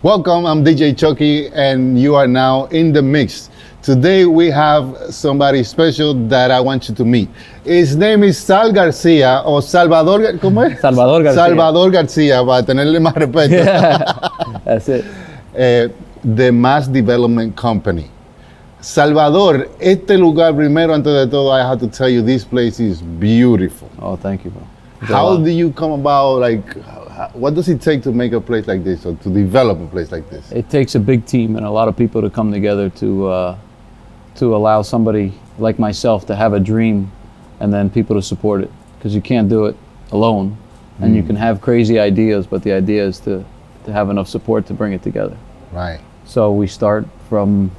Welcome, I'm DJ Chucky, and you are now in the mix. Today we have somebody special that I want you to meet. His name is Sal Garcia, o Salvador, ¿cómo es? Salvador Garcia. Salvador Garcia, para tenerle más respeto. Yeah, that's it. The Mass Development Company. Salvador, este lugar, primero, antes de todo, I have to tell you, this place is beautiful. Oh, thank you, bro. How do you come about, what does it take to make a place like this, or to develop a place like this? It takes a big team and a lot of people to come together to allow somebody like myself to have a dream and then people to support it, because you can't do it alone. And you can have crazy ideas, but the idea is to have enough support to bring it together. Right. So we start from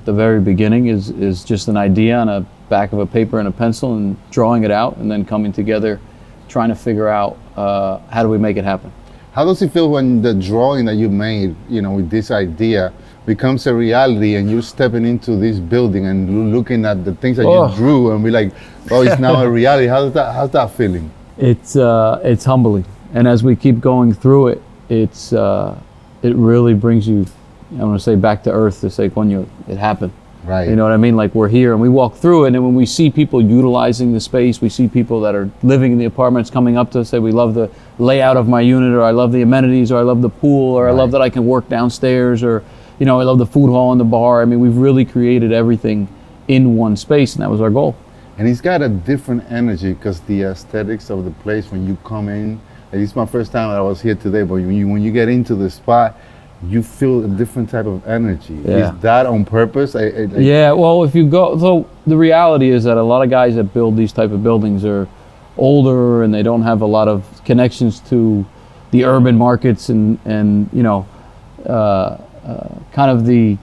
the very beginning is just an idea on a back of a paper and a pencil and drawing it out, and then coming together trying to figure out how do we make it happen. How does it feel when the drawing that you made, with this idea becomes a reality, and you're stepping into this building and looking at the things that you drew and be like, oh, it's now a reality? How's that feeling? It's humbling, and as we keep going through it, it really brings you, I'm gonna say, back to earth, to say, coño, it happened. Right. You know what I mean? Like, we're here and we walk through it, and then when we see people utilizing the space, we see people that are living in the apartments coming up to us, say, we love the layout of my unit, or I love the amenities, or I love the pool, or I love that I can work downstairs, or I love the food hall and the bar. I mean, we've really created everything in one space, and that was our goal. And it's got a different energy, because the aesthetics of the place, when you come in, and it's my first time that I was here today, but when you get into the spot, you feel a different type of energy. Yeah. Is that on purpose? Yeah, well, if you go, so the reality is that a lot of guys that build these type of buildings are older, and they don't have a lot of connections to the urban markets and kind of the,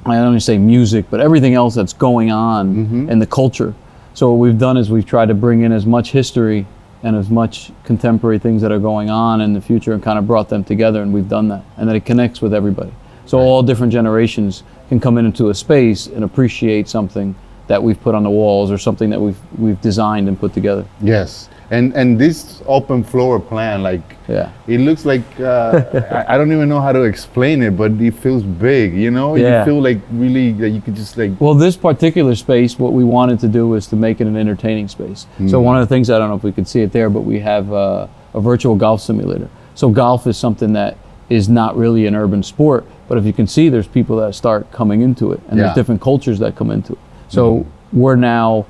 I don't want to say music, but everything else that's going on in the culture. So what we've done is we've tried to bring in as much history and as much contemporary things that are going on in the future, and kind of brought them together, and we've done that. And that it connects with everybody. So all different generations can come into a space and appreciate something that we've put on the walls, or something that we've designed and put together. Yes. And this open floor plan, it looks like, I don't even know how to explain it, but it feels big, You feel like really that you could just Well, this particular space, what we wanted to do was to make it an entertaining space. So one of the things, I don't know if we could see it there, but we have a virtual golf simulator. So golf is something that is not really an urban sport, but if you can see, there's people that start coming into it, and there's different cultures that come into it. So we're now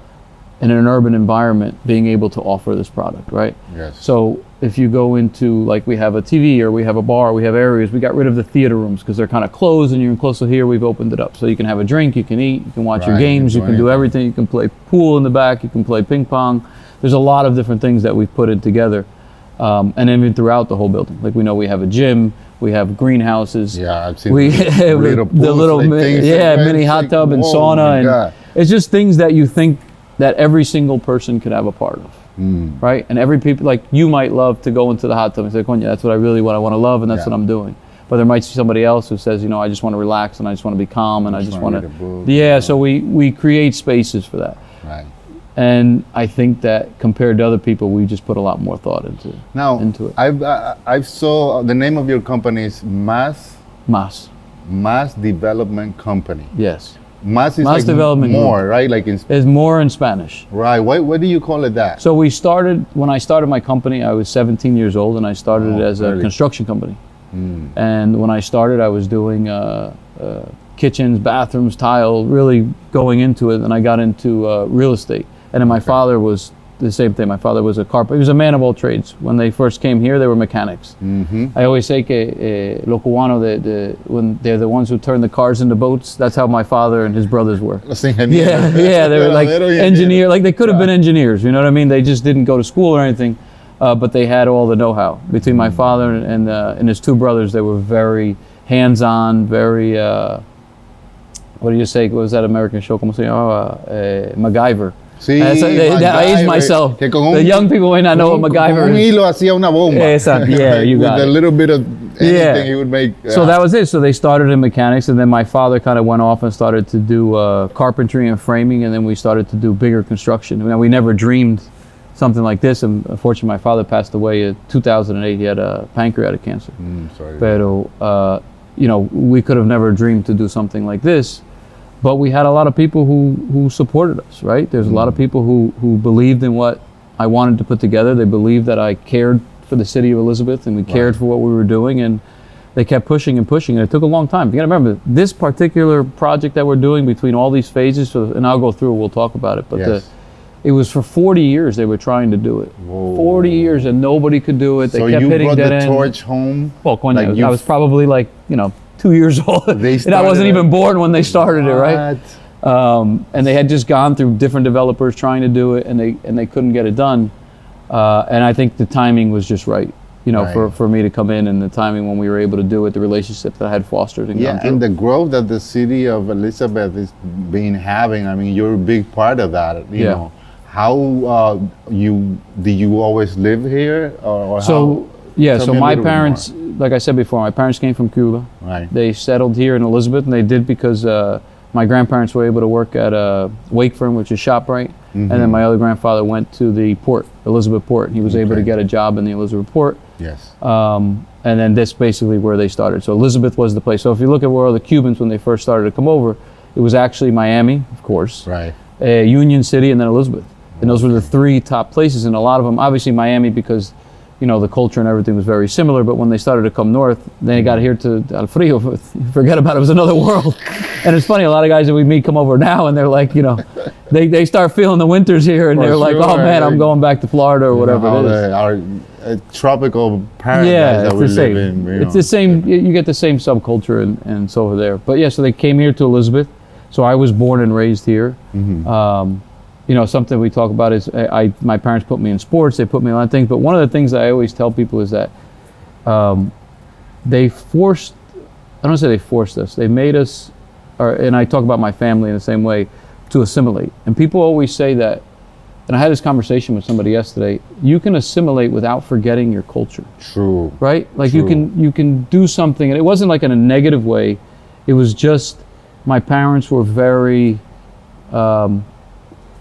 in an urban environment being able to offer this product, right? Yes. So if you go into, we have a TV, or we have a bar, we have areas, we got rid of the theater rooms because they're kind of closed, and you're close to here, we've opened it up. So you can have a drink, you can eat, you can watch your games, you can do everything. You can play pool in the back, you can play ping pong. There's a lot of different things that we've put in together. And even throughout the whole building. We know we have a gym, we have greenhouses. Yeah, I've seen the little mini hot tub and sauna, and it's just things that you think that every single person could have a part of, right? And every people, you might love to go into the hot tub and say, Coño, that's what I want to love, and that's what I'm doing. But there might be somebody else who says, I just want to relax, and I just want to be calm, and I just want to, so we create spaces for that. Right. And I think that compared to other people, we just put a lot more thought into it. I saw the name of your company is Mass Development Company. Yes. Mass is Development more, right? It's more in Spanish. Right. Why do you call it that? So when I started my company, I was 17 years old, and I started as a construction company. And when I started, I was doing kitchens, bathrooms, tile, really going into it. And I got into real estate. And then my father was the same thing. My father was a carpenter. He was a man of all trades. When they first came here, they were mechanics. I always say que lo cubano, when they're the ones who turn the cars into boats, that's how my father and his brothers were. Yeah, they were like engineer. They could have been engineers, you know what I mean? They just didn't go to school or anything, but they had all the know-how. Between my father and his two brothers, they were very hands-on, very, what do you say? What was that American show? ¿Cómo se llamaba? MacGyver. Sí, I aged myself. The young people may not know what MacGyver is. Un hilo hacía una bomba. Yeah, you got it. With a little bit of anything he would make. So that was it. So they started in mechanics, and then my father kind of went off and started to do carpentry and framing, and then we started to do bigger construction. We never dreamed something like this. And unfortunately, my father passed away in 2008. He had pancreatic cancer. Sorry. Pero, you know, we could have never dreamed to do something like this. But we had a lot of people who supported us, right? There's a lot of people who believed in what I wanted to put together. They believed that I cared for the city of Elizabeth, and we cared for what we were doing, and they kept pushing and pushing, and it took a long time. You gotta remember, this particular project that we're doing between all these phases, and I'll go through, we'll talk about it, but it was for 40 years they were trying to do it. Whoa. 40 years, and nobody could do it. They kept hitting dead ends. So you brought the torch home? Well, I was probably like, you know, 2 years old. And I wasn't even born when they started it, right? And they had just gone through different developers trying to do it, and they couldn't get it done. And I think the timing was just right, you know, for me to come in, and the timing when we were able to do it, the relationship that I had fostered and gone through. And the growth that the city of Elizabeth is having, I mean, you're a big part of that, you know. How did you always live here, or so how? Yeah, so my parents, like I said before, my parents came from Cuba. Right. They settled here in Elizabeth, and they did because my grandparents were able to work at Wakefern, which is ShopRite, and then my other grandfather went to the port, Elizabeth Port. He was able to get a job in the Elizabeth Port. Yes. And then that's basically where they started. So Elizabeth was the place. So if you look at where all the Cubans, when they first started to come over, it was actually Miami, of course, right, Union City, and then Elizabeth. And those were the three top places, and a lot of them, obviously Miami, because you know the culture and everything was very similar. But when they started to come north, then they got here to El Frio. Forget about it; it was another world. And it's funny, a lot of guys that we meet come over now, and they're like, you know, they start feeling the winters here, and they're like, oh man, I'm going back to Florida or whatever it is. Our tropical paradise that we live in. It's the same. You get the same subculture and so over there. But yeah, so they came here to Elizabeth. So I was born and raised here. You know, something we talk about is my parents put me in sports, they put me in a lot of things, but one of the things that I always tell people is that they forced, I don't say they forced us, they made us, and I talk about my family in the same way, to assimilate. And people always say that, and I had this conversation with somebody yesterday, you can assimilate without forgetting your culture. True. Right? Like you can do something, and it wasn't like in a negative way, it was just, my parents were very,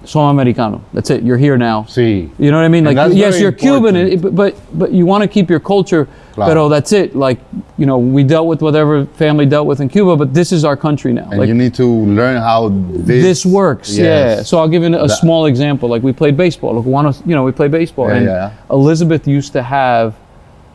Soy Americano. That's it. You're here now. See. You know what I mean? Like, yes, you're Cuban, but you want to keep your culture. Claro. But that's it. Like, you know, we dealt with whatever family dealt with in Cuba, but this is our country now. And like, you need to learn how this works. Yes. Yeah. So I'll give you a small example. Like we played baseball. We played baseball. And Elizabeth used to have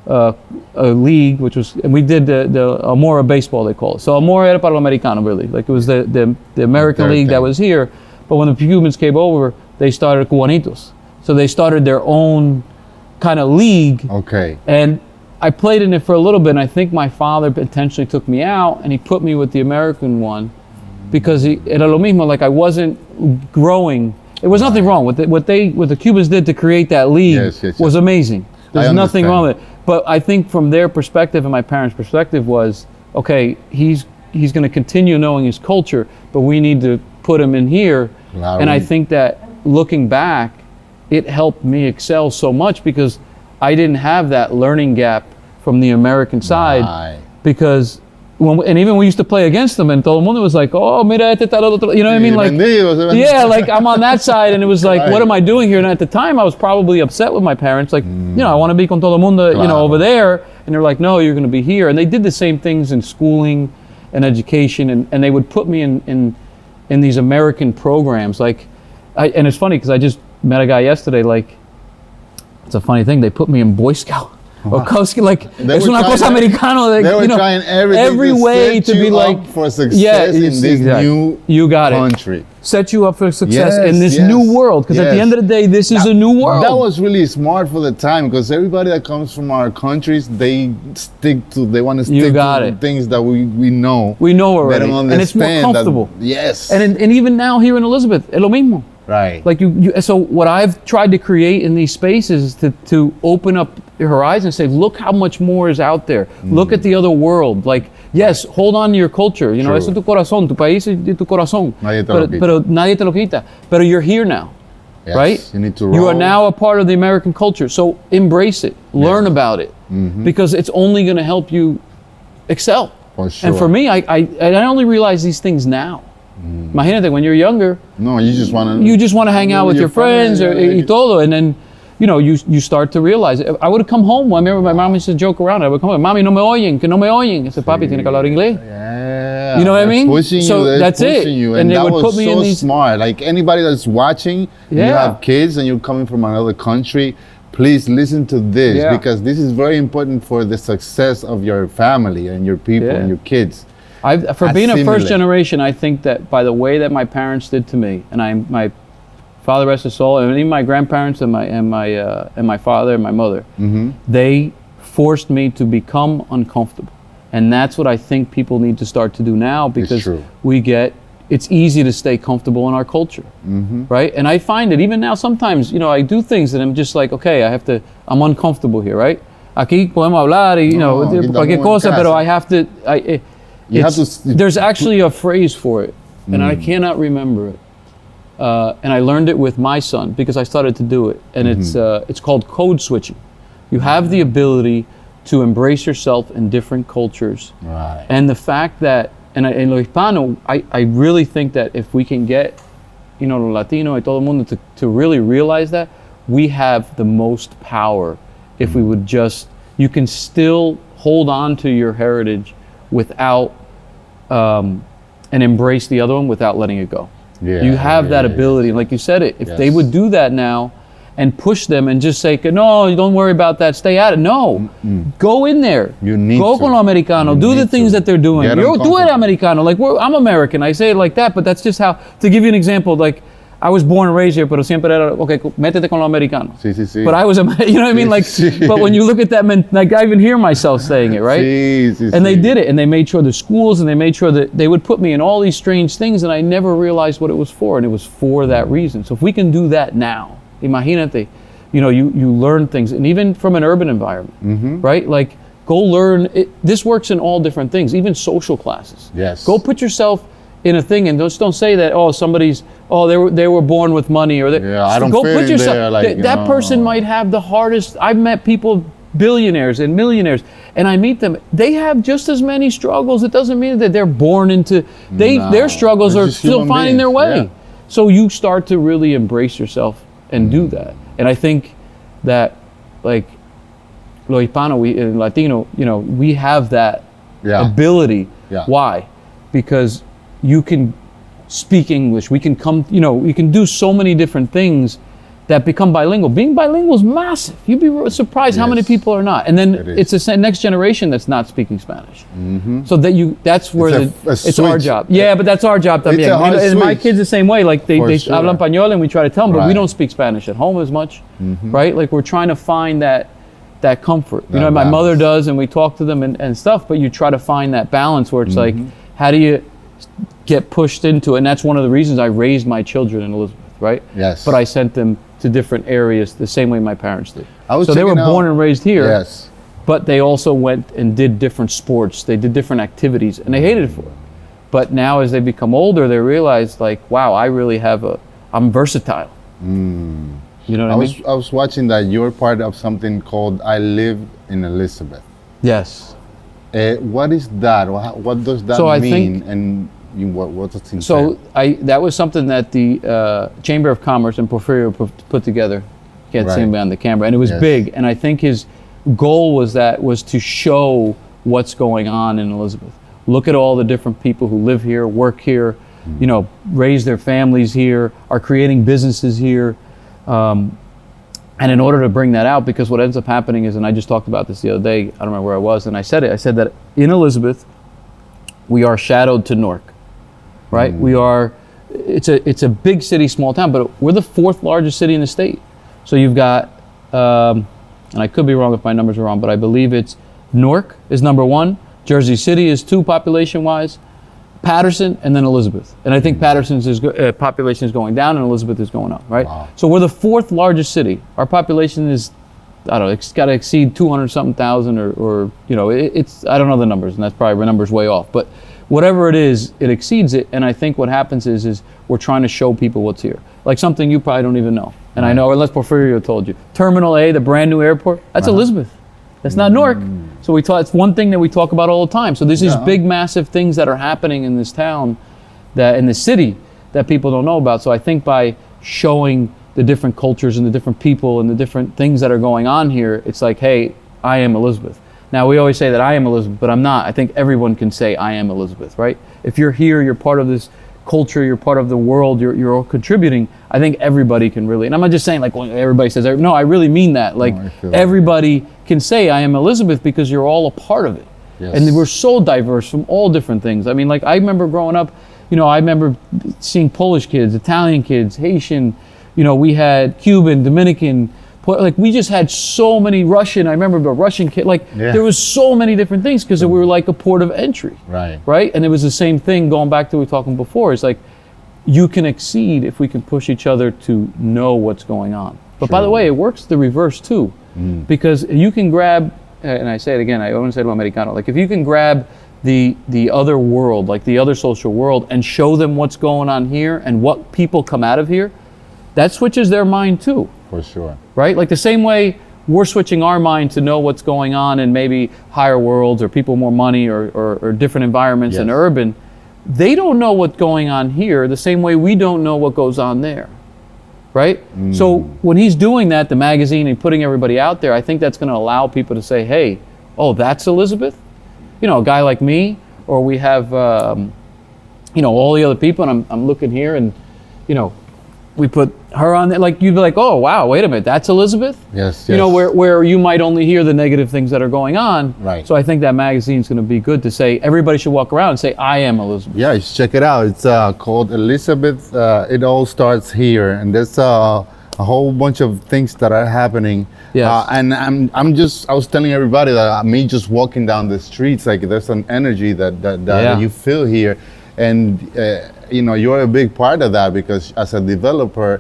a league, which was, and we did the Amora baseball, they call it. So Amora era para lo americano, really. Like it was the American league that was here. But when the Cubans came over, they started Cubanitos. So they started their own kind of league. Okay. And I played in it for a little bit, and I think my father intentionally took me out, and he put me with the American one because era lo mismo, like I wasn't growing. There was nothing wrong with it. What the Cubans did to create that league was amazing. There's nothing wrong with it. But I think from their perspective and my parents' perspective was, okay, he's going to continue knowing his culture, but we need to put him in here. And I think that looking back, it helped me excel so much because I didn't have that learning gap from the American side. Because and even we used to play against them, and todo el mundo was like, oh, mira este tal otro, you know what I mean? Like, yeah, like I'm on that side, and it was like, what am I doing here? And at the time, I was probably upset with my parents, like, you know, I want to be con todo el mundo, you know, over there, and they're like, no, you're going to be here. And they did the same things in schooling and education, and they would put me in these American programs, like, and it's funny because I just met a guy yesterday, like, it's a funny thing, they put me in Boy Scout. Or like, es una cosa americano. Like, they were trying every way to be like for success in this new country. Set you up for success in this new world. Because at the end of the day, this is a new world. That was really smart for the time because everybody that comes from our countries, they want to stick to things that we know. We know already, and it's more comfortable. And even now here in Elizabeth, es lo mismo. Right. Like so what I've tried to create in these spaces is to open up your horizon and say, look how much more is out there. Look at the other world. Like, yes, hold on to your culture. You know, eso es tu corazón, tu país es tu corazón. Pero nadie te lo quita. Pero you're here now, right? You need to roll. You are now a part of the American culture. So embrace it, learn about it, because it's only going to help you excel. For sure. And for me, I only realize these things now. Imagínate, when you're younger, you just want to hang out with your friends y todo, and then you start to realize it. I would have come home. I remember my mom used to joke around. I would come home, Mami, no me oyen, que no me oyen. I said, Papi, tiene que hablar inglés. Yeah. You know what I mean? Pushing so you, that's it. You. And they that would was put me so in these. Smart. Like anybody that's watching, you have kids and you're coming from another country, please listen to this because this is very important for the success of your family and your people and your kids. For being a first generation, I think that by the way that my parents did to me, and my father rest his soul, and even my grandparents and my father and my mother, they forced me to become uncomfortable, and that's what I think people need to start to do now, because it's easy to stay comfortable in our culture, right? And I find it even now sometimes, I do things that I'm just like, okay, I'm uncomfortable here, right? Aquí podemos hablar, cualquier cosa, pero I have to. There's actually a phrase for it, and I cannot remember it. And I learned it with my son because I started to do it, and it's called code switching. You have the ability to embrace yourself in different cultures, and the fact that, and lo hispano, I really think that if we can get, lo Latino y todo el mundo to really realize that, we have the most power if we would you can still hold on to your heritage without, and embrace the other one without letting it go. You have that ability. Like you said if they would do that now and push them and just say, no, don't worry about that, stay at it. No, go in there. Go con lo americano, do the things that they're doing. Do it americano. Like I'm American, I say it like that, but that's just how, to give you an example, like I was born and raised here, pero siempre era, okay, métete con lo americano. Sí. But I was, you know what I mean? Like, but when you look at that, like I even hear myself saying it, right? And they did it, and they made sure the schools, and they made sure that they would put me in all these strange things, and I never realized what it was for, and it was for that reason. So if we can do that now, imagínate, you learn things, and even from an urban environment, right? Like, go learn, this works in all different things, even social classes. Yes. Go put yourself in a thing, and just don't say that, they were born with money, or I don't go fit put in there, like, that person might have the hardest. I've met people, billionaires and millionaires, and I meet them, they have just as many struggles. It doesn't mean that they're born into their struggles are still finding their way. So you start to really embrace yourself and do that. And I think that, like, lo hispano, Latino, we have that ability. Why? Because you can speak English. We can you can do so many different things that become bilingual. Being bilingual is massive. You'd be surprised how many people are not. And then it's the next generation that's not speaking Spanish. So that's where it's our job. Yeah, but that's our job también. And my kids the same way. Like they hablan español, and we try to tell them, but we don't speak Spanish at home as much, right? Like we're trying to find that comfort. My balance. Mother does, and we talk to them and stuff, but you try to find that balance where it's like, how do you get pushed into it? And that's one of the reasons I raised my children in Elizabeth, right? Yes. But I sent them to different areas the same way my parents did. So they were born and raised here, but they also went and did different sports. They did different activities, and they hated it for it. But now as they become older, they realize, like, wow, I really I'm versatile. You know what I mean? I was watching that you're part of something called I Live in Elizabeth. Yes. What is that? What does that mean? And what does it entail? So that was something that the Chamber of Commerce and Porfirio put together. Can't see him behind the camera, and it was big. And I think his goal was to show what's going on in Elizabeth. Look at all the different people who live here, work here, raise their families here, are creating businesses here. And in order to bring that out, because what ends up happening is, and I just talked about this the other day, I don't remember where I was, and I said that in Elizabeth, we are shadowed to Newark, right? It's a big city, small town, but we're the 4th largest city in the state. So you've got, and I could be wrong if my numbers are wrong, but I believe it's Newark is number 1, Jersey City is 2 population-wise, Patterson, and then Elizabeth. And I think Patterson's population is going down and Elizabeth is going up, right? Wow. So we're the 4th largest city. Our population is, I don't know, it's got to exceed 200-something thousand or it's, I don't know the numbers, and that's probably the numbers way off. But whatever it is, it exceeds it. And I think what happens is we're trying to show people what's here. Like something you probably don't even know. And I know, unless Porfirio told you. Terminal A, the brand new airport, that's Elizabeth. That's not Newark. So it's one thing that we talk about all the time. So there's these big, massive things that are happening in this town, in the city, that people don't know about. So I think by showing the different cultures and the different people and the different things that are going on here, it's like, hey, I am Elizabeth. Now, we always say that I am Elizabeth, but I'm not. I think everyone can say I am Elizabeth, right? If you're here, you're part of this culture, you're part of the world, you're all contributing. I think everybody can really, and I'm not just saying like when everybody says, no, I really mean that. Like everybody can say I am Elizabeth because you're all a part of it. Yes. And we're so diverse from all different things. I mean, like I remember growing up, I remember seeing Polish kids, Italian kids, Haitian, we had Cuban, Dominican, like we just had so many Russian. I remember a Russian kid, there was so many different things because we were like a port of entry. Right. And it was the same thing going back to what we were talking before. It's like you can exceed if we can push each other to know what's going on. But by the way, it works the reverse too, because you can grab, and I say it again, I always say to Americano, like if you can grab the other world, like the other social world, and show them what's going on here and what people come out of here, that switches their mind too. For sure. Right? Like the same way we're switching our mind to know what's going on in maybe higher worlds or people more money or different environments in urban, they don't know what's going on here the same way we don't know what goes on there. Right? So when he's doing that, the magazine, and putting everybody out there, I think that's going to allow people to say, hey, oh, that's Elizabeth? A guy like me, or we have, all the other people, and I'm looking here and, we put her on there, like you'd be like, oh wow, wait a minute, that's Elizabeth? Yes. Where you might only hear the negative things that are going on. Right. So I think that magazine's going to be good to say, everybody should walk around and say, I am Elizabeth. Yeah, you should check it out. It's called Elizabeth. It all starts here, and there's a whole bunch of things that are happening. Yes. And I was telling everybody that me just walking down the streets, like there's an energy that you feel here. And you're a big part of that because as a developer,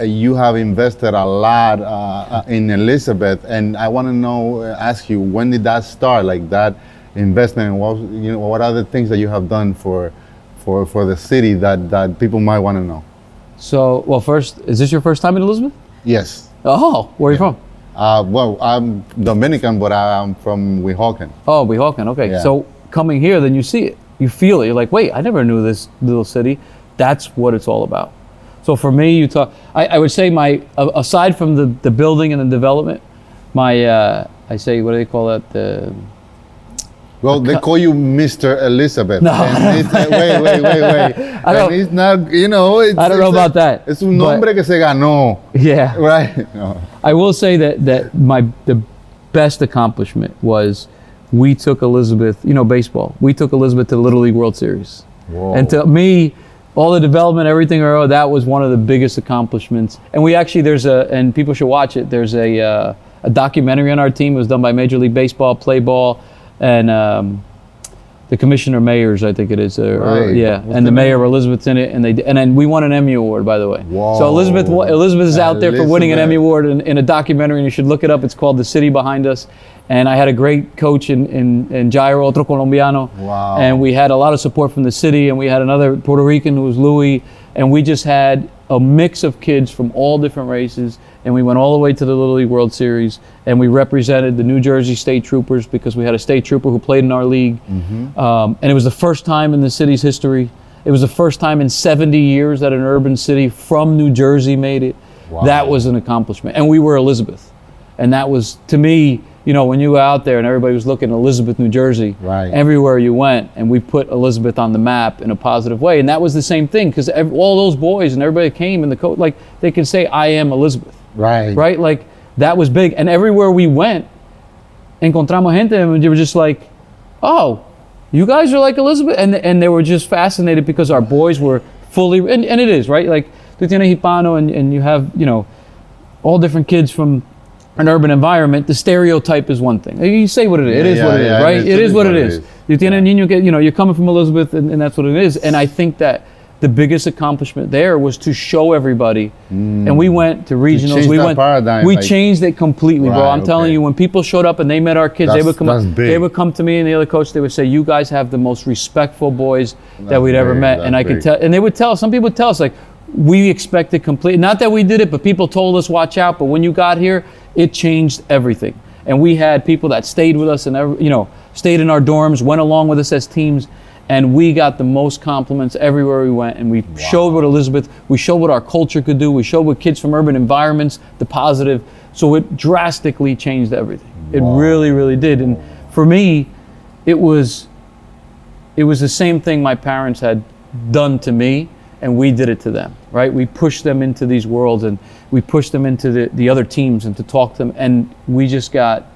you have invested a lot in Elizabeth. And I want to ask you, when did that start? Like that investment, and what are the things that you have done for the city that people might want to know? So, well, first, is this your first time in Elizabeth? Yes. Oh, where are you from? Well, I'm Dominican, but I'm from Weehawken. Oh, Weehawken. Okay. Yeah. So coming here, then you see it. You feel it. You're like, wait, I never knew this little city. That's what it's all about. So for me, I would say aside from the building and the development, I say, what do they call that? Well, they call you Mr. Elizabeth. No. And wait. And it's not, I don't know about that. Es un nombre que se ganó. Yeah. Right. No. I will say that the best accomplishment was we took Elizabeth, baseball. We took Elizabeth to the Little League World Series. Whoa. And to me, all the development, everything, that was one of the biggest accomplishments. And we actually, and people should watch it, there's a documentary on our team. It was done by Major League Baseball, Play Ball, and the Commissioner Mayors, I think it is. And the Mayor Elizabeth's in it, and then we won an Emmy Award, by the way. Whoa. So Elizabeth is out there for winning an Emmy Award in a documentary, and you should look it up. It's called The City Behind Us. And I had a great coach in Jairo, otro colombiano. Wow. And we had a lot of support from the city, and we had another Puerto Rican who was Louis, and we just had a mix of kids from all different races, and we went all the way to the Little League World Series, and we represented the New Jersey State Troopers because we had a state trooper who played in our league. And it was the first time in the city's history. It was the first time in 70 years that an urban city from New Jersey made it. Wow. That was an accomplishment. And we were Elizabeth. And that was, to me, when you were out there and everybody was looking at Elizabeth, New Jersey, right, everywhere you went, and we put Elizabeth on the map in a positive way. And that was the same thing, because all those boys and everybody came in the coat, like they could say, I am Elizabeth. Right. Right? Like that was big. And everywhere we went, encontramos gente, and they were just like, oh, you guys are like Elizabeth? And they were just fascinated because our boys were fully, and it is, right? Like, tú tienes Hispano, and you have, all different kids from an urban environment. The stereotype is one thing. You say what it is. It is what it is, right? It is what it is. You tiene niño, you're coming from Elizabeth, and that's what it is. And I think that the biggest accomplishment there was to show everybody. And we went to regionals. We changed it completely, bro. I'm telling you, when people showed up and they met our kids, they would come to me and the other coach. They would say, "You guys have the most respectful boys that we'd ever met." And I could tell. And they would tell. Some people would tell us, like, we expected complete. Not that we did it, but people told us, "Watch out." But when you got here, it changed everything. And we had people that stayed with us and stayed in our dorms, went along with us as teams. And we got the most compliments everywhere we went, and we showed what Elizabeth, we showed what our culture could do, we showed what kids from urban environments, the positive. So it drastically changed everything. It really, really did. And for me, it was the same thing my parents had done to me, and we did it to them, right? We pushed them into these worlds, and we pushed them into the other teams and to talk to them, and we just got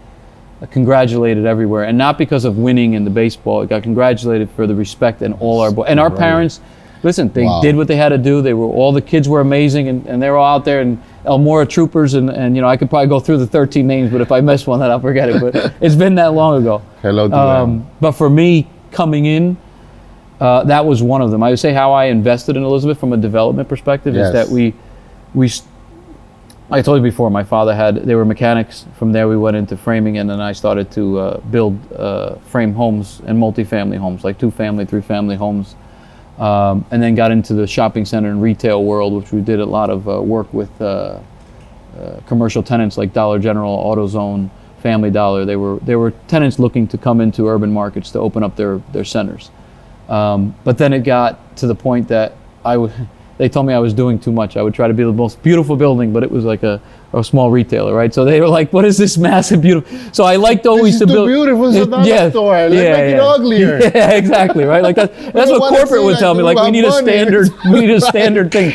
congratulated everywhere. And not because of winning in the baseball, it got congratulated for the respect and all our boys. And our parents, listen, they did what they had to do. All the kids were amazing, and they were all out there, and Elmora troopers, and you know, I could probably go through the 13 names, but if I miss one, then I'll forget it. But it's been that long ago. Hello to them. But for me, coming in, that was one of them. I would say how I invested in Elizabeth from a development perspective is that I told you before, my father they were mechanics. From there we went into framing, and then I started to build frame homes and multifamily homes, like 2-family, 3-family homes. And then got into the shopping center and retail world, which we did a lot of work with commercial tenants like Dollar General, AutoZone, Family Dollar. They were tenants looking to come into urban markets to open up their centers. But then it got to the point that they told me I was doing too much. I would try to be the most beautiful building, but it was like a small retailer, right? So they were like, "What is this massive, beautiful?" So I liked always to build. Beautiful, it's not a store. Let's make it uglier. Yeah, exactly, right? Like that's what corporate would tell me. Like we need a standard thing.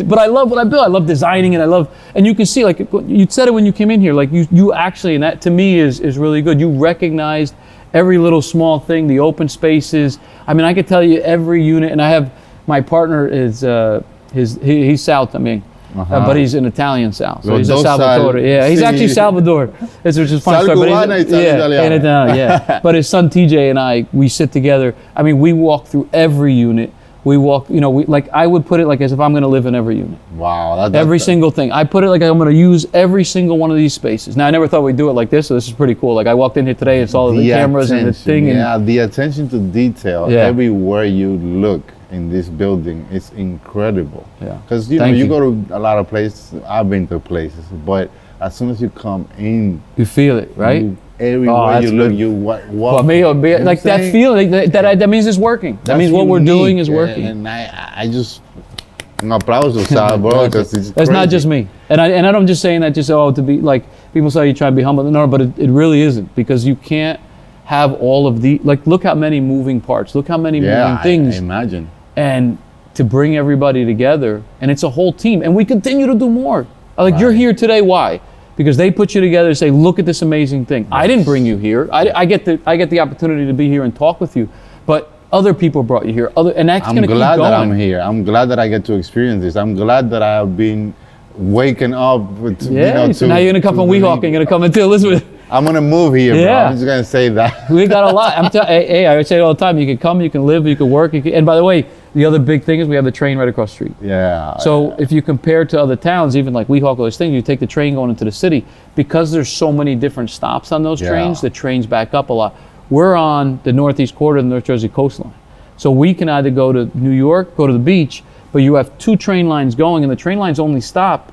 But I love what I build. I love designing, and you can see, like you said it when you came in here. Like you actually, and that to me is really good. You recognized every little small thing, the open spaces. I mean, I could tell you every unit, and I have. My partner is he's South. I mean, but he's an Italian South. So he's a Salvador. Yeah, he's actually Salvador. Which is funny story. Yeah. But his son TJ and I, we sit together. I mean, we walk through every unit. We walk, you know, like I would put it like as if I'm going to live in every unit. Wow. Every single thing. I put it like I'm going to use every single one of these spaces. Now, I never thought we'd do it like this, so this is pretty cool. Like I walked in here today, it's all of the cameras and the thing. Yeah, the attention to detail everywhere you look in this building is incredible. Yeah. Because you go to a lot of places. I've been to places, but as soon as you come in, you feel it, right? Everywhere you look, you walk. Well, like that feeling, that means it's working. That means what we're doing is working. And I just an applause to Salvador because it's That's not just me. And I don't just saying that just to be like people say you try to be humble. No, but it really isn't, because you can't have all of the look how many moving parts. Look how many moving things. I imagine. And to bring everybody together, and it's a whole team, and we continue to do more. Like you're here today, why? Because they put you together to say, look at this amazing thing. Yes. I didn't bring you here. I get the opportunity to be here and talk with you, but other people brought you here. And that's going to keep going. I'm glad that I'm here. I'm glad that I get to experience this. I'm glad that I have been waking up. So now you're going to come from Weehawken. You're going to come into Elizabeth. I'm going to move here, bro. I'm just going to say that. We got a lot. I would say it all the time. You can come, you can live, you can work. And by the way, the other big thing is we have the train right across the street. Yeah. So if you compare to other towns, even like Weehawken, those things, you take the train going into the city, because there's so many different stops on those trains, the trains back up a lot. We're on the northeast quarter of the North Jersey coastline. So we can either go to New York, go to the beach, but you have 2 train lines going, and the train lines only stop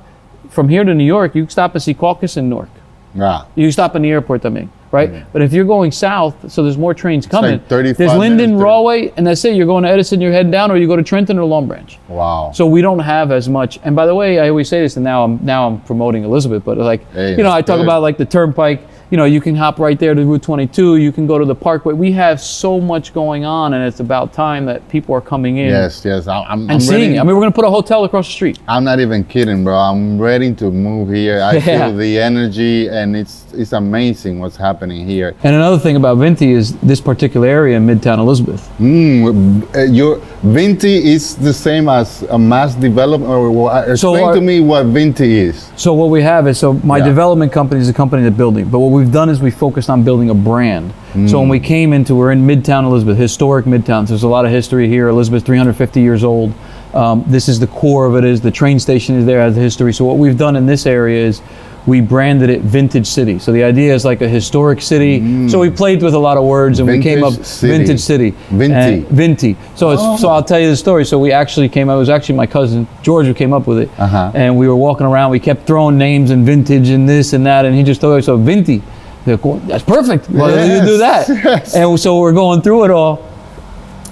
from here to New York. You can stop at Secaucus and Newark. Yeah. You stop in the airport, I mean, right? Mm-hmm. But if you're going south, so there's more trains coming. Like 35 there's Linden, minutes, Rahway, and that's it. You're going to Edison, you're heading down, or you go to Trenton or Long Branch. Wow. So we don't have as much. And by the way, I always say this, and now I'm promoting Elizabeth, but like, I talk about like the Turnpike. You can hop right there to Route 22. You can go to the Parkway. We have so much going on, and it's about time that people are coming in. Yes. I'm seeing it. I mean, we're going to put a hotel across the street. I'm not even kidding, bro. I'm ready to move here. I feel the energy, and it's amazing what's happening here. And another thing about Vinti is this particular area in Midtown Elizabeth. Your Vinti is the same as a mass development, or explain to me what Vinti is. So what we have is, my development company is a company that's building, but what we've done is we focused on building a brand. So when we came we're in Midtown Elizabeth, historic Midtown. So there's a lot of history here. Elizabeth's 350 years old. This is the core of it. Is the train station is there, has the history. So what we've done in this area is we branded it Vintage City. So the idea is like a historic city. So we played with a lot of words, and we came up Vintage City. Vinti. So I'll tell you the story. So we actually came up, it was actually my cousin George who came up with it. And we were walking around, we kept throwing names and vintage and this and that, and he just thought, so Vinti. That's perfect. Why don't you do that? And so we're going through it all.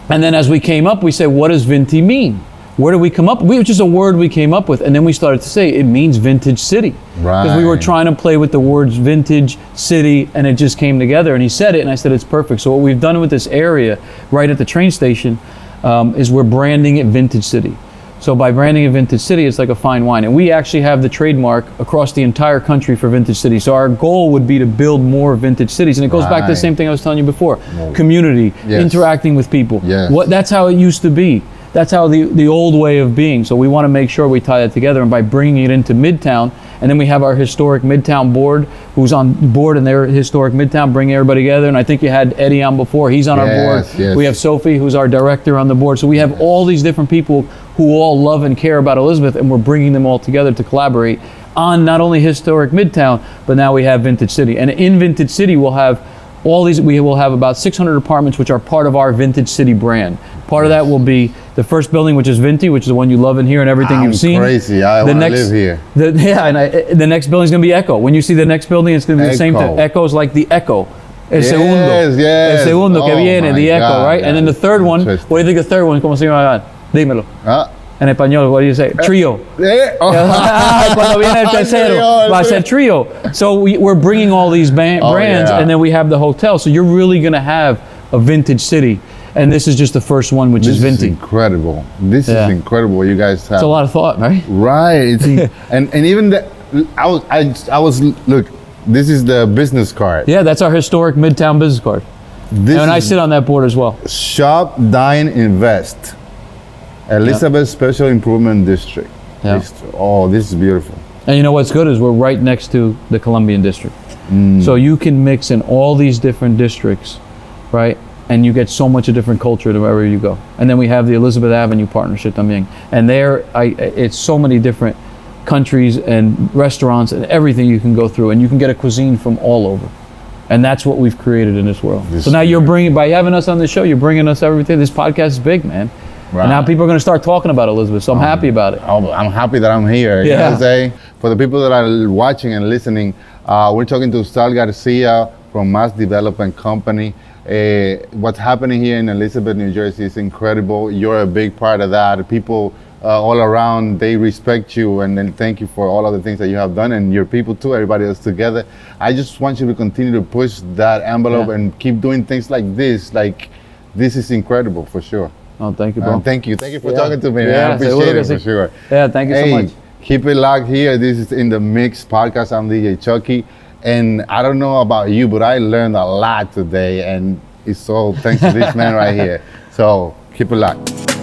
And then as we came up, we said, what does Vinti mean? Where did we come up? It was just a word we came up with. And then we started to say, it means vintage city. Because we were trying to play with the words vintage, city, and it just came together. And he said it, and I said, it's perfect. So what we've done with this area, right at the train station, is we're branding it Vintage City. So by branding it Vintage City, it's like a fine wine. And we actually have the trademark across the entire country for Vintage City. So our goal would be to build more vintage cities. And it goes back to the same thing I was telling you before. Community, interacting with people. That's how it used to be. That's how the old way of being. So we want to make sure we tie that together. And by bringing it into Midtown, and then we have our historic Midtown board, who's on board in their historic Midtown, bringing everybody together. And I think you had Eddie on before. He's on our board. We have Sophie, who's our director, on the board. So we have all these different people who all love and care about Elizabeth, and we're bringing them all together to collaborate on not only historic Midtown, but now we have Vintage City. And in Vintage City, we'll have all these. We will have about 600 apartments, which are part of our Vintage City brand. Part of that will be the first building, which is Vinti, which is the one you love in here and everything you've seen. Crazy. I want to live here. The next building is going to be Echo. When you see the next building, it's going to be the same thing. Echo is like the Echo. El segundo. El segundo que viene, the Echo, right? And then the third one, what do you think the third one? ¿Cómo se llama? Dímelo. En español, what do you say? Trio. Cuando viene el tercero, va a ser trio. So we're bringing all these brands, and then we have the hotel. So you're really going to have a Vintage City. And this is just the first one, which is Vinti. This is incredible. This is incredible what you guys have. It's a lot of thought, right? Right. and even I was look, this is the business card. Yeah, that's our historic Midtown business card. And I sit on that board as well. Shop, dine, invest. Elizabeth Special Improvement District. Yeah. This is beautiful. And you know what's good is we're right next to the Colombian district. So you can mix in all these different districts, right? And you get so much a different culture to wherever you go. And then we have the Elizabeth Avenue partnership también. And there, it's so many different countries and restaurants and everything you can go through. And you can get a cuisine from all over. And that's what we've created in this world. So now you're bringing, by having us on the show, you're bringing us everything. This podcast is big, man. Right. And now people are going to start talking about Elizabeth. So I'm happy about it. I'm happy that I'm here. You know what I'm saying? For the people that are watching and listening, we're talking to Sal Garcia from Mass Development Company. What's happening here in Elizabeth, New Jersey is incredible. You're a big part of that. People all around, they respect you, and then thank you for all of the things that you have done, and your people too, everybody else together. I just want you to continue to push that envelope and keep doing things like this. Like, this is incredible for sure. Oh, thank you, bro. Thank you for talking to me. I appreciate it for sure. Yeah, thank you so much. Keep it locked here. This is in the Mixx podcast. I'm DJ Chucky. And I don't know about you, but I learned a lot today, and it's all thanks to this man right here. So keep it locked.